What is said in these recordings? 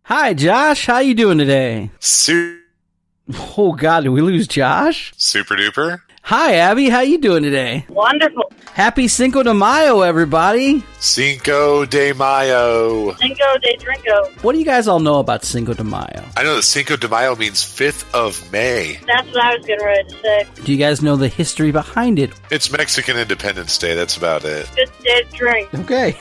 Hi, Josh. How you doing today? Oh, God, did we lose Josh? Super duper. Hi, Abby. How you doing today? Wonderful. Happy Cinco de Mayo, everybody. Cinco de Mayo. Cinco de Drinko. What do you guys all know about Cinco de Mayo? I know that Cinco de Mayo means 5th of May. That's what I was getting ready to say. Do you guys know the history behind it? It's Mexican Independence Day. That's about it. Good day to drink. Okay.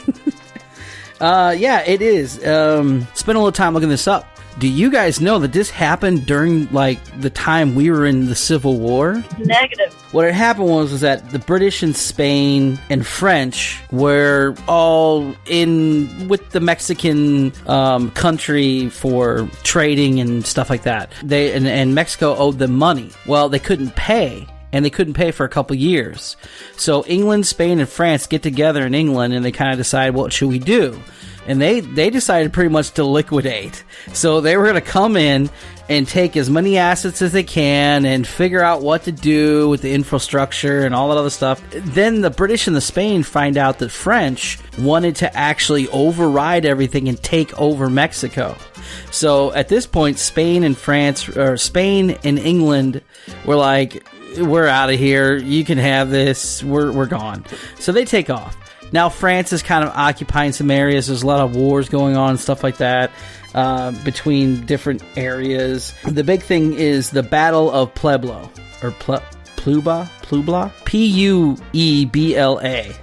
Yeah, it is. Spent a little time looking this up. Do you guys know that this happened during, the time we were in the Civil War? Negative. What had happened was that the British and Spain and French were all in with the Mexican country for trading and stuff like that. And Mexico owed them money. Well, they couldn't pay. And they couldn't pay for a couple years. So England, Spain, and France get together in England and they kind of decide, what should we do? And they decided pretty much to liquidate. So they were going to come in and take as many assets as they can and figure out what to do with the infrastructure and all that other stuff. Then the British and the Spain find out that French wanted to actually override everything and take over Mexico. So at this point, Spain and England were like, we're out of here. You can have this. We're gone. So they take off. Now France is kind of occupying some areas. There's a lot of wars going on and stuff like that between different areas. The big thing is the Battle of Puebla, or Puebla? Puebla.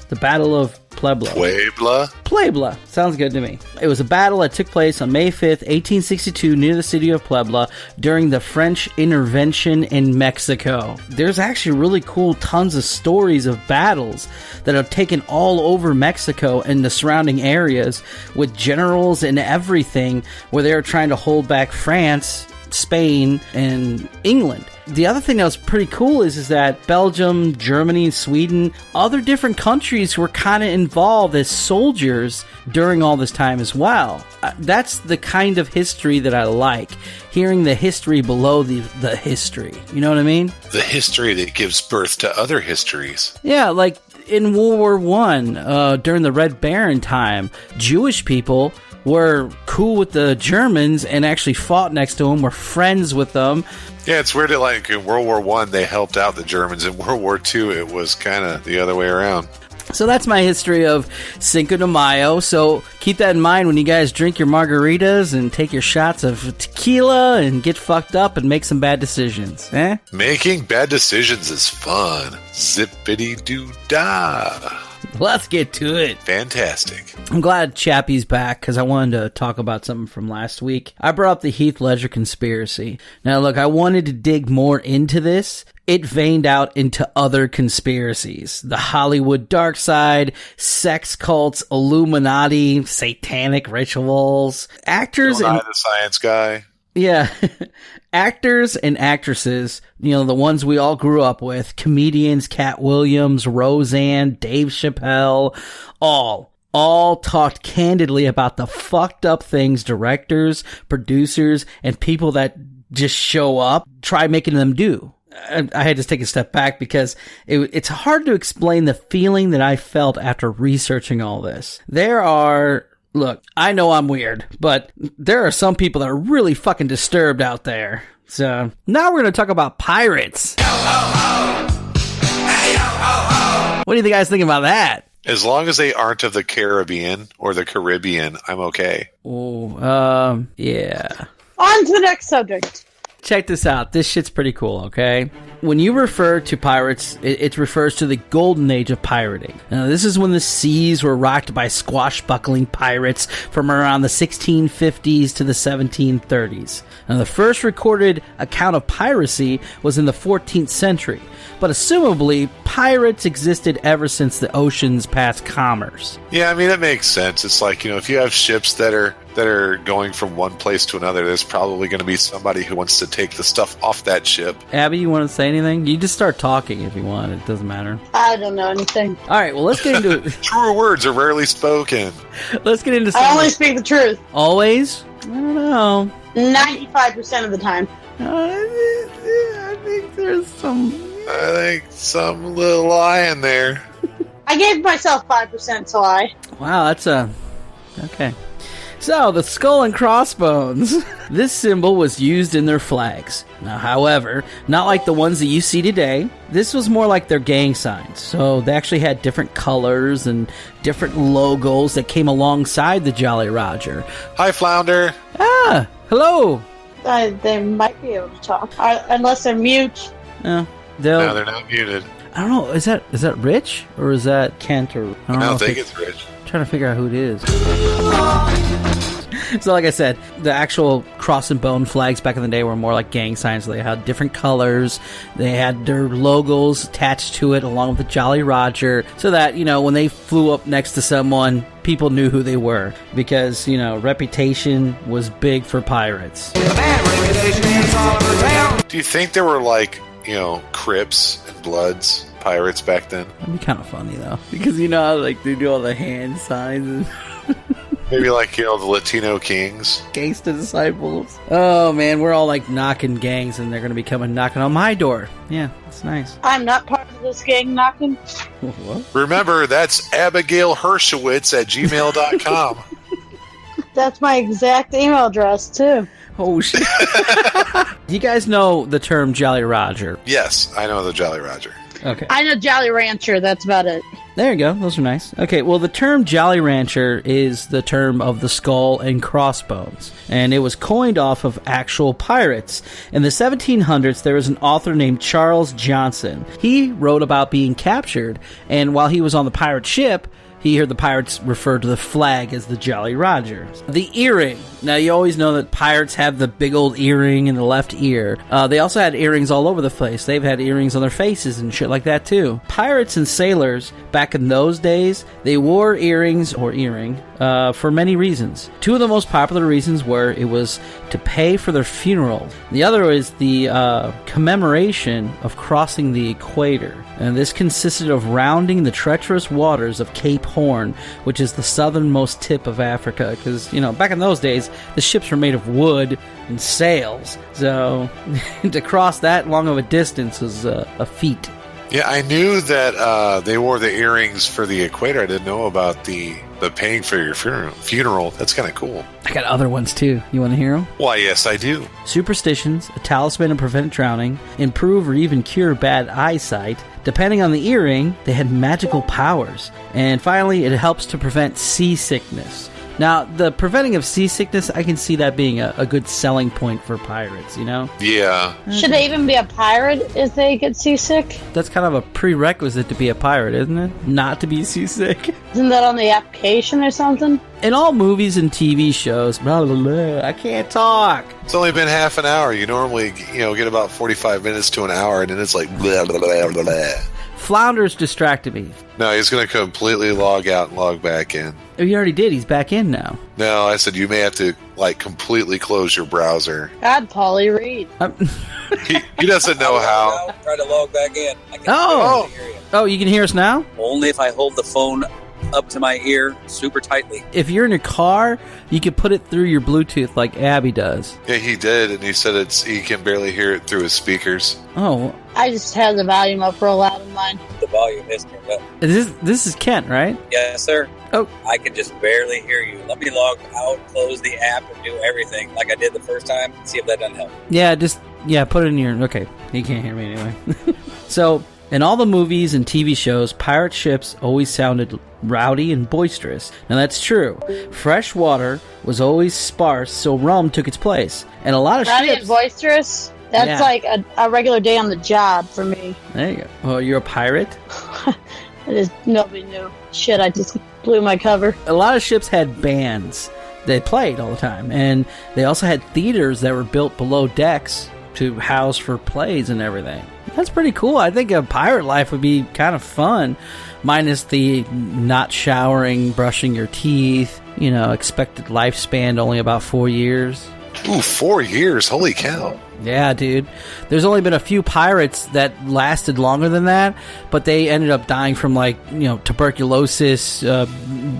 The Battle of Puebla. Puebla. Sounds good to me. It was a battle that took place on May 5th, 1862, near the city of Puebla during the French intervention in Mexico. There's actually really cool tons of stories of battles that have taken all over Mexico and the surrounding areas with generals and everything where they were trying to hold back France, Spain, and England. The other thing that was pretty cool is that Belgium, Germany, Sweden, other different countries were kind of involved as soldiers during all this time as well. That's the kind of history that I like. Hearing the history below the history. You know what I mean? The history that gives birth to other histories. Yeah, like in World War I, during the Red Baron time, Jewish people were cool with the Germans and actually fought next to them, were friends with them. Yeah, it's weird that like in World War I they helped out the Germans. In World War II it was kind of the other way around. So that's my history of Cinco de Mayo. So keep that in mind when you guys drink your margaritas and take your shots of tequila and get fucked up and make some bad decisions. Making bad decisions is fun. Zippity-doo-dah. Let's get to it. Fantastic. I'm glad Chappie's back because I wanted to talk about something from last week. I brought up the Heath Ledger conspiracy. Now, look, I wanted to dig more into this. It veined out into other conspiracies. The Hollywood dark side, sex cults, Illuminati, satanic rituals, actors Don't and the science guy. Yeah. Actors and actresses, the ones we all grew up with, comedians, Cat Williams, Roseanne, Dave Chappelle, all talked candidly about the fucked up things directors, producers, and people that just show up try making them do. I had to take a step back because it's hard to explain the feeling that I felt after researching all this. Look, I know I'm weird, but there are some people that are really fucking disturbed out there. So, now we're going to talk about pirates. Yo, ho, ho. Hey, yo, ho, ho. What do you guys think about that? As long as they aren't of the Caribbean or the Caribbean, I'm okay. Oh, yeah. On to the next subject. Check this out. This shit's pretty cool, okay? When you refer to pirates, it refers to the golden age of pirating. Now, this is when the seas were rocked by swashbuckling pirates from around the 1650s to the 1730s. Now, the first recorded account of piracy was in the 14th century, but assumably, pirates existed ever since the oceans passed commerce. Yeah, I mean, that makes sense. It's like, if you have ships that are going from one place to another, there's probably going to be somebody who wants to take the stuff off that ship. Abby, you want to say anything? You just start talking if you want. It doesn't matter. I don't know anything. All right, well, let's get into it. True words are rarely spoken. Let's get into I only speak the truth. Always? I don't know. 95% of the time. I think there's some... I think some little lie in there. I gave myself 5% to lie. Wow, that's okay. So, the skull and crossbones. This symbol was used in their flags. Now, however, not like the ones that you see today. This was more like their gang signs. So, they actually had different colors and different logos that came alongside the Jolly Roger. Hi, Flounder. Ah, hello. They might be able to talk. Unless they're mute. No, they're not muted. I don't know. Is that Rich? Or is that Kent? Or I don't think it's Rich. I'm trying to figure out who it is. So like I said, the actual cross and bone flags back in the day were more like gang signs. They had different colors. They had their logos attached to it along with the Jolly Roger, so that, when they flew up next to someone, people knew who they were, because, reputation was big for pirates. Do you think there were Crips and Bloods pirates back then? That'd be kind of funny though, because how they do all the hand signs and maybe the Latino Kings. Gangsta disciples. Oh man, we're all knocking gangs, and they're going to be coming knocking on my door. Yeah, it's nice. I'm not part of this gang knocking. What? Remember, that's Abigail Hershowitz at gmail.com. That's my exact email address too. Oh shit. Do you guys know the term Jolly Roger? Yes, I know the Jolly Roger. Okay. I know Jolly Rancher, that's about it. There you go. Those are nice. Okay, well, the term Jolly Rancher is the term of the skull and crossbones, and it was coined off of actual pirates. In the 1700s, there was an author named Charles Johnson. He wrote about being captured, and while he was on the pirate ship, he heard the pirates refer to the flag as the Jolly Roger. The earring. Now, you always know that pirates have the big old earring in the left ear. They also had earrings all over the place. They've had earrings on their faces and shit like that, too. Pirates and sailors, back in those days, they wore earrings, or earring, for many reasons. Two of the most popular reasons were it was to pay for their funeral. The other is the commemoration of crossing the equator. And this consisted of rounding the treacherous waters of Cape Horn, which is the southernmost tip of Africa. Because, back in those days, the ships were made of wood and sails. So, to cross that long of a distance was a feat. Yeah, I knew that they wore the earrings for the equator. I didn't know about the paying for your funeral. That's kind of cool. I got other ones, too. You want to hear them? Why, yes, I do. Superstitions, a talisman to prevent drowning, improve or even cure bad eyesight. Depending on the earring, they had magical powers. And finally, it helps to prevent seasickness. Now, the preventing of seasickness, I can see that being a good selling point for pirates, Yeah. Should they even be a pirate if they get seasick? That's kind of a prerequisite to be a pirate, isn't it? Not to be seasick. Isn't that on the application or something? In all movies and TV shows, blah, blah, blah, I can't talk. It's only been half an hour. You normally, get about 45 minutes to an hour, and then it's like blah, blah, blah, blah, blah. Flounder's distracted me. No, he's going to completely log out and log back in. Oh, he already did. He's back in now. No, I said you may have to, completely close your browser. God, Paulie, read. He doesn't know how. Try to log back in. I can hear you. Oh, you can hear us now? Only if I hold the phone up to my ear super tightly. If you're in your car, you can put it through your Bluetooth like Abby does. Yeah, he did, and he said he can barely hear it through his speakers. Oh. I just have the volume up real loud in mine. The volume is turned up. This is Kent, right? Yes, sir. Oh. I can just barely hear you. Let me log out, close the app, and do everything like I did the first time. See if that doesn't help. Yeah, put it in your... Okay, you can't hear me anyway. So, in all the movies and TV shows, pirate ships always sounded rowdy and boisterous. Now, that's true. Fresh water was always sparse, so rum took its place. And a lot of rowdy ships... and boisterous? That's like a regular day on the job for me. There you go. Well, you're a pirate? Nobody knew. Shit, I just blew my cover. A lot of ships had bands. They played all the time. And they also had theaters that were built below decks to house for plays and everything. That's pretty cool. I think a pirate life would be kind of fun, minus the not showering, brushing your teeth, expected lifespan only about 4 years. Ooh, 4 years? Holy cow. Yeah, dude. There's only been a few pirates that lasted longer than that, but they ended up dying from tuberculosis,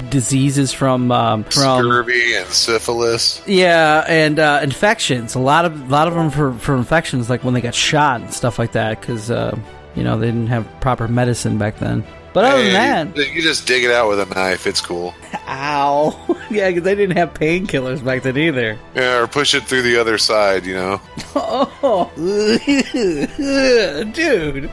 diseases from scurvy and syphilis. Yeah, and infections. A lot of them for infections, like when they got shot and stuff like that, because they didn't have proper medicine back then. But other than that... You just dig it out with a knife. It's cool. Ow. Yeah, because they didn't have painkillers back then either. Yeah, or push it through the other side, Oh. Dude.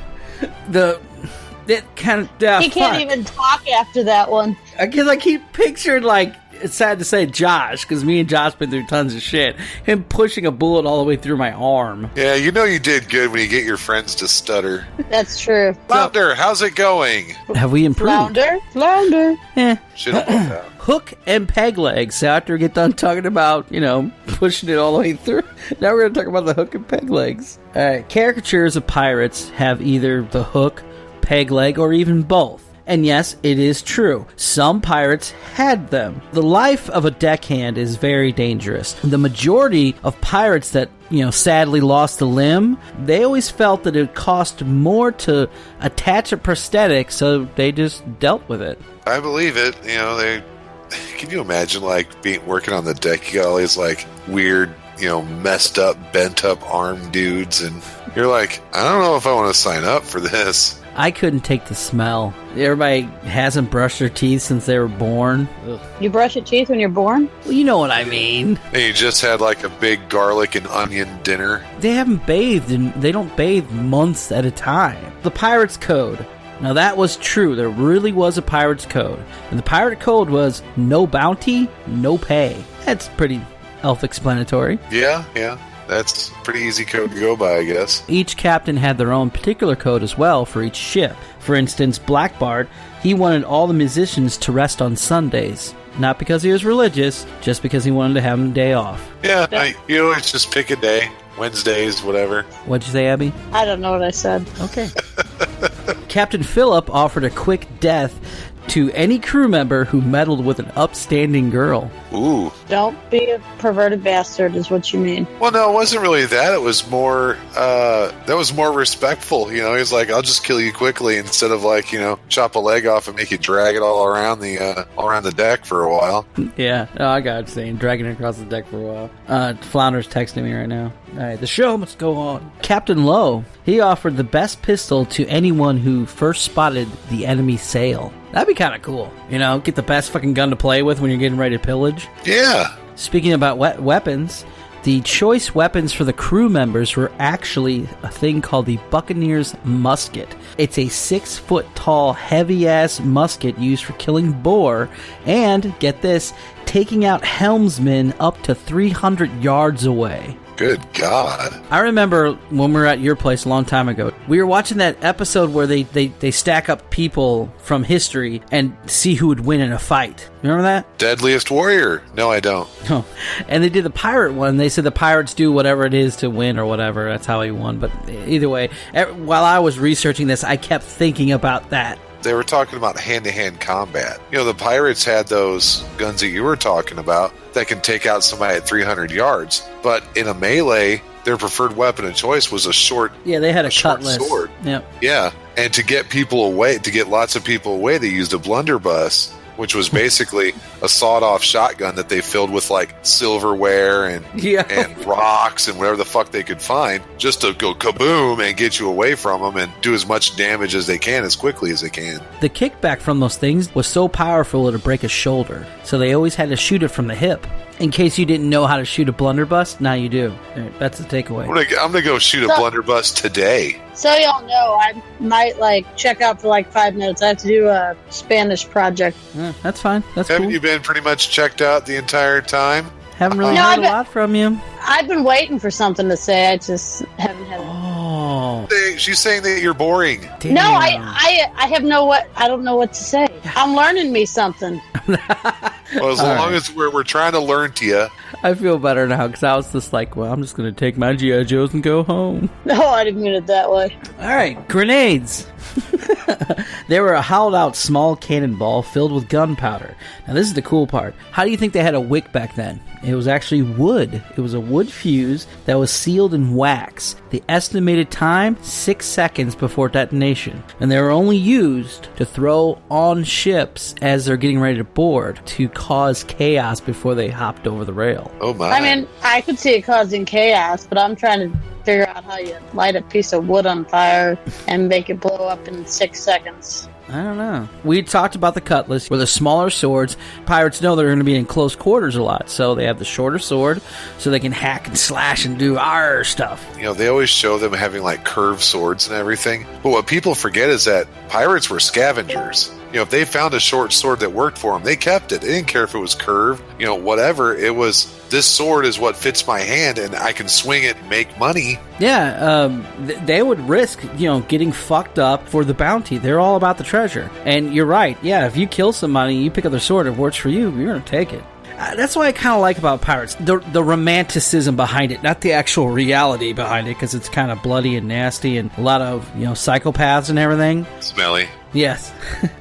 That kind of... he can't even talk after that one. Because I keep picturing, like, it's sad to say Josh, because me and Josh been through tons of shit. Him pushing a bullet all the way through my arm. Yeah, you did good when you get your friends to stutter. That's true. Flounder, how's it going? Have we improved? Flounder. Should have put that. Hook and peg legs. So after we get done talking about, pushing it all the way through, now we're going to talk about the hook and peg legs. All right, caricatures of pirates have either the hook, peg leg, or even both. And yes, it is true. Some pirates had them. The life of a deckhand is very dangerous. The majority of pirates that, sadly lost a limb, they always felt that it would cost more to attach a prosthetic, so they just dealt with it. I believe it. Can you imagine, working on the deck? You got all these, weird, messed up, bent up arm dudes, and you're like, I don't know if I want to sign up for this. I couldn't take the smell. Everybody hasn't brushed their teeth since they were born. Ugh. You brush your teeth when you're born? Well, you know what I mean. And you just had a big garlic and onion dinner. They haven't bathed, and they don't bathe months at a time. The Pirate's Code. Now that was true. There really was a Pirate's Code. And the Pirate Code was no bounty, no pay. That's pretty self-explanatory. Yeah. That's a pretty easy code to go by, I guess. Each captain had their own particular code as well for each ship. For instance, Black Bart, he wanted all the musicians to rest on Sundays. Not because he was religious, just because he wanted to have a day off. Yeah, you always just pick a day. Wednesdays, whatever. What'd you say, Abby? I don't know what I said. Okay. Captain Phillip offered a quick death to any crew member who meddled with an upstanding girl. Ooh. Don't be a perverted bastard is what you mean. Well, no, it wasn't really that. It was more, that was more respectful. He's like, I'll just kill you quickly instead of chop a leg off and make you drag it all around the deck for a while. Yeah. Oh, I got what you're saying. Dragging it across the deck for a while. Flounder's texting me right now. All right, the show must go on. Captain Lowe, he offered the best pistol to anyone who first spotted the enemy sail. That'd be kind of cool. Get the best fucking gun to play with when you're getting ready to pillage. Yeah. Speaking about weapons, the choice weapons for the crew members were actually a thing called the Buccaneer's musket. It's a 6-foot-tall, heavy-ass musket used for killing boar and, get this, taking out helmsmen up to 300 yards away. Good God. I remember when we were at your place a long time ago, we were watching that episode where they stack up people from history and see who would win in a fight. Remember that? Deadliest Warrior. No, I don't. Oh. And they did the pirate one. They said the pirates do whatever it is to win or whatever. That's how he won. But either way, while I was researching this, I kept thinking about that. They were talking about hand-to-hand combat. The pirates had those guns that you were talking about that can take out somebody at 300 yards. But in a melee, their preferred weapon of choice was a short Yeah, they had a cutlass sword. Yep. Yeah, and to get lots of people away, they used a blunderbuss, which was basically a sawed-off shotgun that they filled with silverware and rocks and whatever the fuck they could find, just to go kaboom and get you away from them and do as much damage as they can as quickly as they can. The kickback from those things was so powerful it would break a shoulder, so they always had to shoot it from the hip. In case you didn't know how to shoot a blunderbuss, now you do. Right, that's the takeaway. I'm gonna go shoot a blunderbuss today. So y'all know, I might check out for 5 minutes. I have to do a Spanish project. That's fine. That's Haven't cool. you been pretty much checked out the entire time? Haven't really heard a lot from you. I've been waiting for something to say. I just haven't had it. Oh. She's saying that you're boring. Damn. No, I I don't know what to say. I'm learning me something. Well, as long as we're trying to learn to you. I feel better now because I was just I'm just going to take my G.I. Joes and go home. No, I didn't mean it that way. All right, grenades. They were a hollowed-out small cannonball filled with gunpowder. Now, this is the cool part. How do you think they had a wick back then? It was actually wood. It was a wood fuse that was sealed in wax. The estimated time, 6 seconds before detonation. And they were only used to throw on ships as they're getting ready to board to cause chaos before they hopped over the rail. Oh, my. I mean, I could see it causing chaos, but I'm trying to figure out how you light a piece of wood on fire and make it blow up in 6 seconds. I don't know. We talked about the cutlass, where the smaller swords, pirates know they're going to be in close quarters a lot, so they have the shorter sword, so they can hack and slash and do our stuff. You know, they always show them having like curved swords and everything, but what people forget is that pirates were scavengers. You know, if they found a short sword that worked for them, they kept it. They didn't care if it was curved, you know, whatever. It was, this sword is what fits my hand, and I can swing it and make money. Yeah, they would risk, you know, getting fucked up for the bounty. They're all about the treasure. And you're right. Yeah, if you kill somebody, you pick up their sword, it works for you, you're going to take it. That's what I kind of like about pirates. The romanticism behind it, not the actual reality behind it, because it's kind of bloody and nasty and a lot of, you know, psychopaths and everything. Smelly. Yes.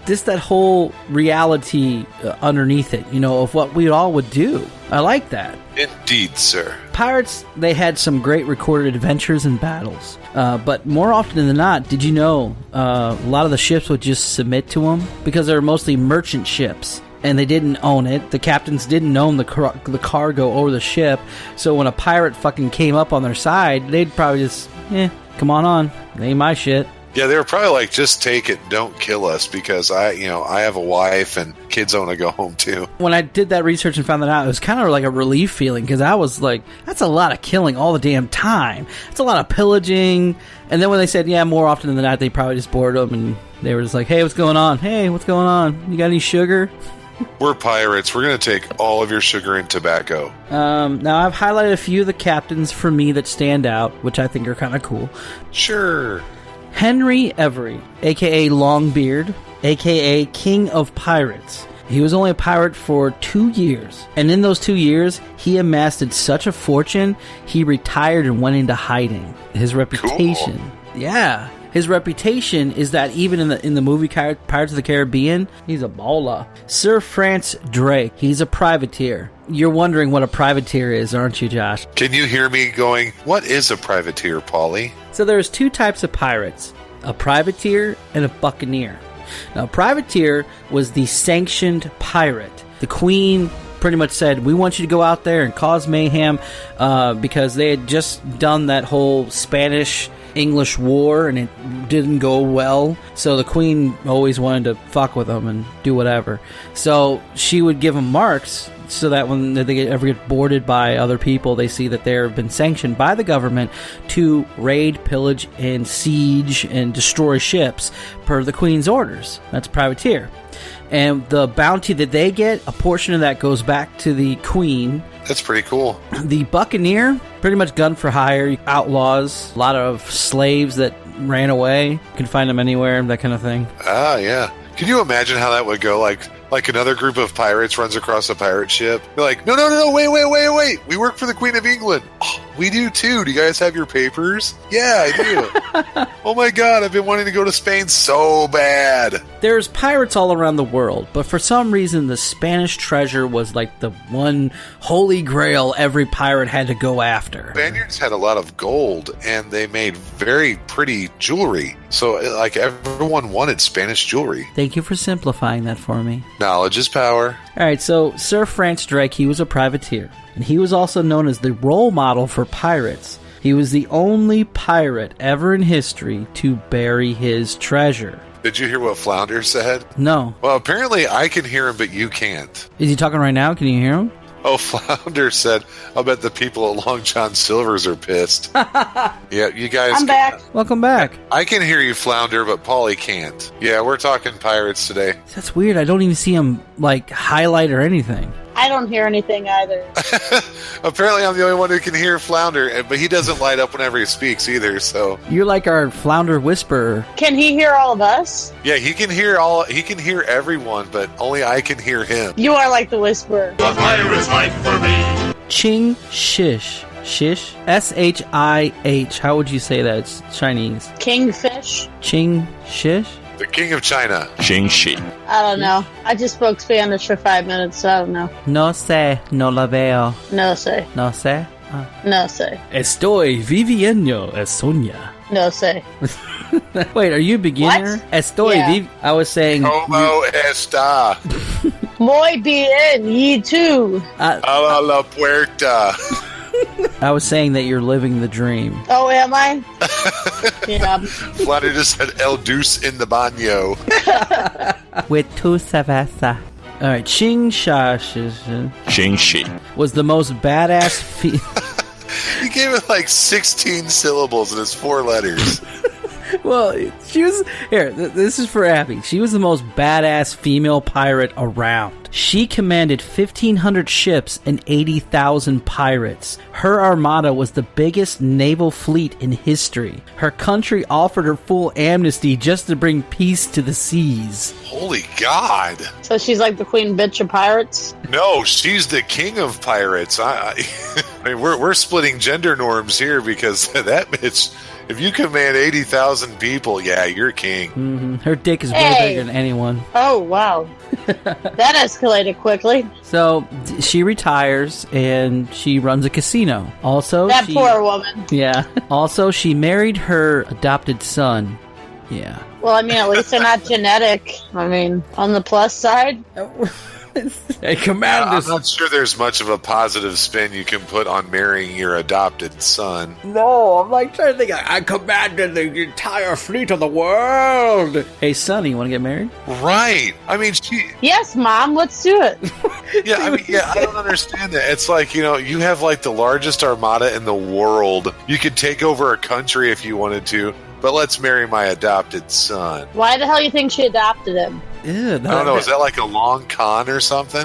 Just that whole reality underneath it, you know, of what we all would do. I like that. Indeed, sir. Pirates, they had some great recorded adventures and battles. But more often than not, did you know a lot of the ships would just submit to them? Because they were mostly merchant ships. And they didn't own it. The captains didn't own the cargo or the ship. So when a pirate fucking came up on their side, they'd probably just, come on, it ain't my shit. Yeah, they were probably like, just take it, don't kill us, because I have a wife and kids I want to go home to. When I did that research and found that out, it was kind of like a relief feeling, because I was like, that's a lot of killing all the damn time. It's a lot of pillaging. And then when they said, more often than not, they probably just bored them, and they were just like, hey, what's going on? Hey, what's going on? You got any sugar? We're pirates. We're going to take all of your sugar and tobacco. Now, I've highlighted a few of the captains for me that stand out, which I think are kind of cool. Sure. Henry Every, a.k.a. Longbeard, a.k.a. King of Pirates. He was only a pirate for 2 years. And in those 2 years, he amassed such a fortune, he retired and went into hiding. His reputation... Cool. Yeah. His reputation is that even in the movie Pirates of the Caribbean, he's a baller. Sir Francis Drake, he's a privateer. You're wondering what a privateer is, aren't you, Josh? Can you hear me going, what is a privateer, Paulie? So there's two types of pirates, a privateer and a buccaneer. Now, a privateer was the sanctioned pirate. The Queen pretty much said, we want you to go out there and cause mayhem because they had just done that whole Spanish-English war and it didn't go well. So the Queen always wanted to fuck with them and do whatever. So she would give them marks so that when they ever get boarded by other people, they see that they've been sanctioned by the government to raid, pillage, and siege and destroy ships per the Queen's orders. That's privateer. And the bounty that they get, a portion of that goes back to the Queen. That's pretty cool. The buccaneer, pretty much gun for hire, outlaws, a lot of slaves that ran away. You can find them anywhere, that kind of thing. Ah, yeah. Can you imagine how that would go? Like another group of pirates runs across a pirate ship. They're like, no, wait. We work for the Queen of England. Oh, we do too. Do you guys have your papers? Yeah, I do. Oh my God, I've been wanting to go to Spain so bad. There's pirates all around the world, but for some reason the Spanish treasure was like the one holy grail every pirate had to go after. Spaniards had a lot of gold, and they made very pretty jewelry. So, like, everyone wanted Spanish jewelry. Thank you for simplifying that for me. Knowledge is power. Alright, so Sir Francis Drake, he was a privateer. And he was also known as the role model for pirates. He was the only pirate ever in history to bury his treasure. Did you hear what Flounder said? No. Well, apparently I can hear him, but you can't. Is he talking right now? Can you hear him? Oh, Flounder said, I'll bet the people at Long John Silver's are pissed. Yeah, you guys... I'm back. Welcome back. I can hear you, Flounder, but Paulie can't. Yeah, we're talking pirates today. That's weird. I don't even see him, highlight or anything. I don't hear anything either. Apparently I'm the only one who can hear Flounder, but he doesn't light up whenever he speaks either, so... You're like our Flounder whisperer. Can he hear all of us? Yeah, he can hear everyone, but only I can hear him. You are like the whisperer. The fire is light for me. Ching Shish. Shish? S-H-I-H. How would you say that? It's Chinese. Kingfish? Ching Shish? The King of China. Xing Shi. I don't know. I just spoke Spanish for 5 minutes, so I don't know. No sé, no la veo. No sé. No sé? No sé. Estoy viviendo Estonia. No sé. Wait, are you a beginner? What? Estoy I was saying... Como esta? Muy bien, you too. A la puerta. I was saying that you're living the dream. Oh, am I? Yeah. Flounder just said El Deuce in the baño. With two cerveza. All right, Xing Shi was the most badass He gave it like 16 syllables and it's 4 letters. Well, she was... Here, this is for Abby. She was the most badass female pirate around. She commanded 1,500 ships and 80,000 pirates. Her armada was the biggest naval fleet in history. Her country offered her full amnesty just to bring peace to the seas. Holy God. So she's like the queen bitch of pirates? No, she's the king of pirates. I mean, we're splitting gender norms here because that bitch... If you command 80,000 people, yeah, you're king. Mm-hmm. Her dick is way bigger than anyone. Oh, wow. That escalated quickly. So, she retires, and she runs a casino. Also, that poor woman. Yeah. Also, she married her adopted son. Yeah. Well, I mean, at least they're not genetic. I mean, on the plus side... Hey, Commander. I'm not sure there's much of a positive spin you can put on marrying your adopted son. No, I'm like trying to think. I commanded the entire fleet of the world. Hey, Sonny, you want to get married? Right. I mean, Yes, Mom, let's do it. I don't understand that. It's like, you have like the largest armada in the world. You could take over a country if you wanted to, but let's marry my adopted son. Why the hell do you think she adopted him? Ew, I don't know. Is that like a long con or something?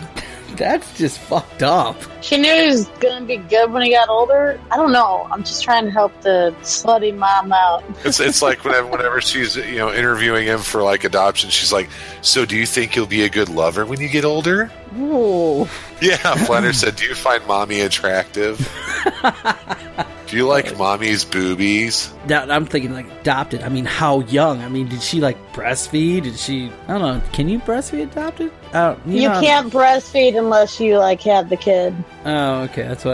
That's just fucked up. She knew he was going to be good when he got older. I don't know. I'm just trying to help the slutty mom out. It's like whenever she's interviewing him for like adoption, she's like, "So do you think you'll be a good lover when you get older?" Ooh. Yeah, Flounder said, "Do you find mommy attractive? Do you like mommy's boobies?" Now, I'm thinking like adopted. I mean, how young? I mean, did she like breastfeed? Did she? I don't know. Can you breastfeed adopted? You can't breastfeed unless you like have the kid. Oh, okay. That's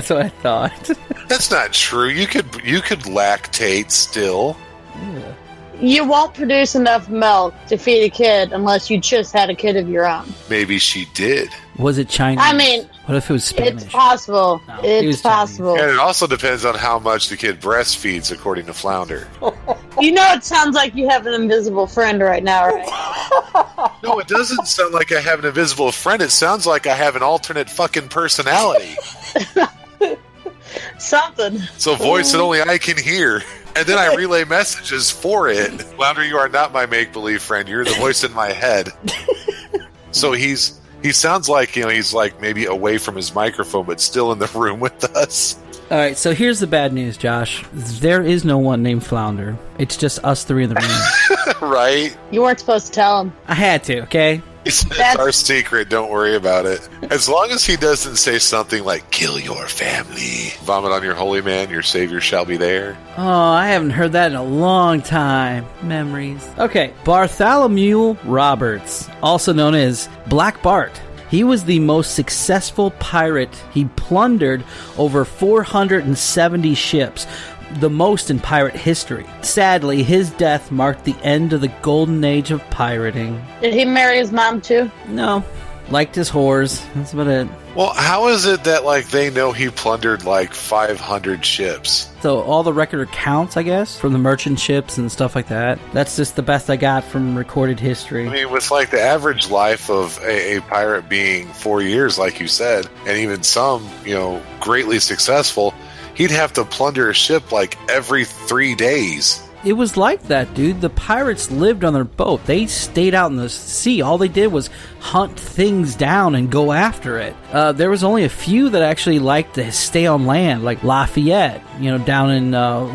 what I thought. That's not true. You could lactate still. Yeah. You won't produce enough milk to feed a kid unless you just had a kid of your own. Maybe she did. Was it Chinese? I mean, what if it was Spanish? It's possible. No, it's possible. And it also depends on how much the kid breastfeeds, according to Flounder. You know, it sounds like you have an invisible friend right now, right? No, it doesn't sound like I have an invisible friend. It sounds like I have an alternate fucking personality. Something. It's a voice that only I can hear. And then I relay messages for it. Flounder, you are not my make-believe friend. You're the voice in my head. So he sounds like, he's like maybe away from his microphone, but still in the room with us. All right, so here's the bad news, Josh. There is no one named Flounder. It's just us three in the room. Right? You weren't supposed to tell him. I had to, okay? It's our secret. Don't worry about it. As long as he doesn't say something like, "Kill your family, vomit on your holy man, your savior shall be there." Oh, I haven't heard that in a long time. Memories. Okay, Bartholomew Roberts, also known as Black Bart. He was the most successful pirate. He plundered over 470 ships, the most in pirate history. Sadly, his death marked the end of the golden age of pirating. Did he marry his mom too? No. Liked his whores. That's about it. Well, how is it that they know he plundered 500 ships? So all the record accounts, I guess, from the merchant ships and stuff like that. That's just the best I got from recorded history. I mean, with the average life of a pirate being 4 years, like you said, and even some, greatly successful, he'd have to plunder a ship every 3 days. It was like that, dude. The pirates lived on their boat. They stayed out in the sea. All they did was hunt things down and go after it. There was only a few that actually liked to stay on land, like Lafayette, down in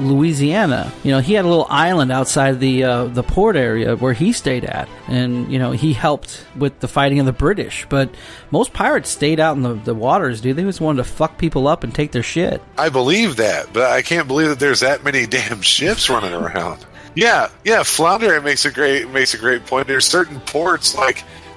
Louisiana. He had a little island outside the port area where he stayed at. And, he helped with the fighting of the British. But most pirates stayed out in the waters, dude. They just wanted to fuck people up and take their shit. I believe that, but I can't believe that there's that many damn ships running around. Yeah, Flounder makes a great point. There's certain ports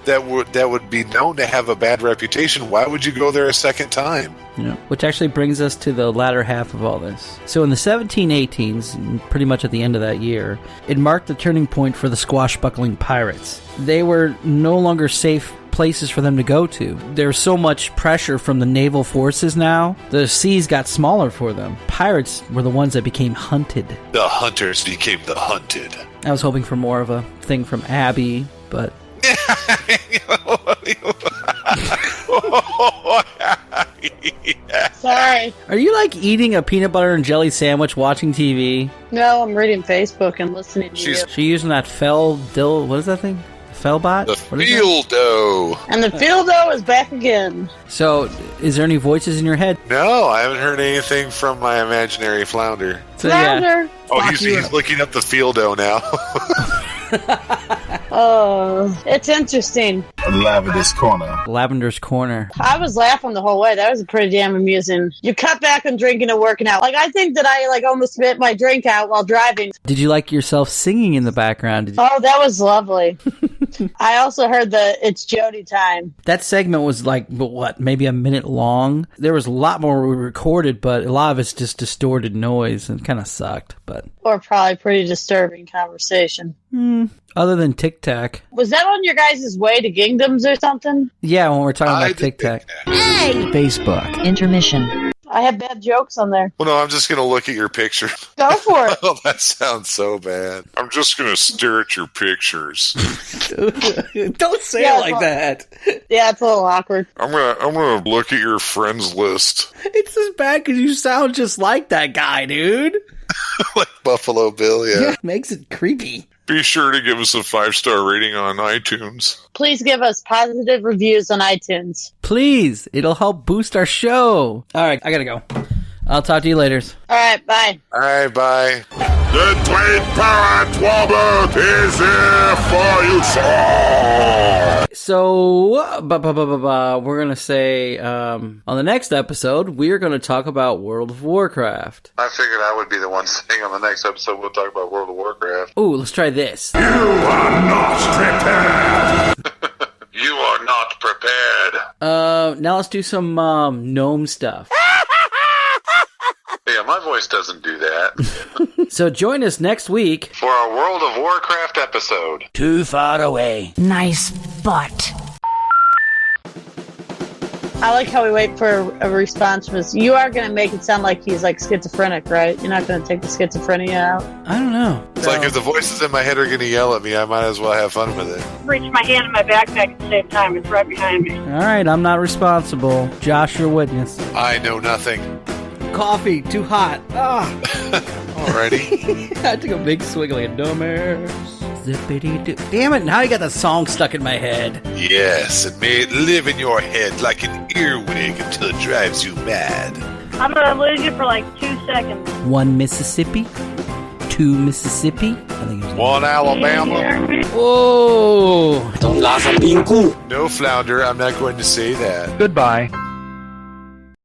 that would be known to have a bad reputation. Why would you go there a second time? Yeah. Which actually brings us to the latter half of all this. So in the 1718s, pretty much at the end of that year, it marked the turning point for the squashbuckling pirates. They were no longer safe places for them to go to. There's so much pressure from the naval forces now. The seas got smaller for them. Pirates were the ones that became hunted. The hunters became the hunted. I was hoping for more of a thing from Abby, but... Sorry. Are you like eating a peanut butter and jelly sandwich watching TV? No, I'm reading Facebook and listening to you. She using that what is that thing? Fellbot? The Fieldo. And the Fieldo is back again. So, is there any voices in your head? No, I haven't heard anything from my imaginary Flounder. So, Flounder. Yeah. Oh, he's looking up the Fieldo now. Oh, it's interesting. Lavender's Corner. Lavender's Corner. I was laughing the whole way. That was pretty damn amusing. You cut back on drinking and working out. Like, I think that I almost spit my drink out while driving. Did you like yourself singing in the background? Oh, that was lovely. I also heard the It's Jody time. That segment was maybe a minute long. There was a lot more we recorded, but a lot of it's just distorted noise and kind of sucked. Or probably pretty disturbing conversation. Other than Tic Tac. Was that on your guys' way to Kingdoms or something? Yeah, when we're talking about Tic Tac. Hey! Facebook. Intermission. I have bad jokes on there. Well, no, I'm just going to look at your picture. Go for it. Oh, that sounds so bad. I'm just going to stare at your pictures. Don't say it like that. Yeah, it's a little awkward. I'm gonna look at your friends list. It's as bad because you sound just like that guy, dude. Like Buffalo Bill, yeah. It makes it creepy. Be sure to give us a 5-star rating on iTunes. Please give us positive reviews on iTunes. Please. It'll help boost our show. All right, I gotta go. I'll talk to you later. All right, bye. All right, bye. The Twin Pirate Wobble is here for you, sir. So, we're going to say, on the next episode, we're going to talk about World of Warcraft. I figured I would be the one saying on the next episode we'll talk about World of Warcraft. Ooh, let's try this. You are not prepared. You are not prepared. Now let's do some gnome stuff. Yeah, my voice doesn't do that. So join us next week for our World of Warcraft episode. Too far away. Nice butt. I like how we wait for a response from us. You are going to make it sound like he's schizophrenic, right? You're not going to take the schizophrenia out? I don't know. It's like if the voices in my head are going to yell at me, I might as well have fun with it. Reach my hand in my backpack at the same time. It's right behind me. All right, I'm not responsible. Josh, your witness. I know nothing. Coffee, too hot. Alrighty. I took a big swig like a dumbass. Zippity-doo. Damn it, now you got the song stuck in my head. Yes, and may it live in your head like an earwig until it drives you mad. I'm going to lose you for 2 seconds. 1 Mississippi, 2 Mississippi. I think it was 1 Alabama. Whoa. No, Flounder, I'm not going to say that. Goodbye.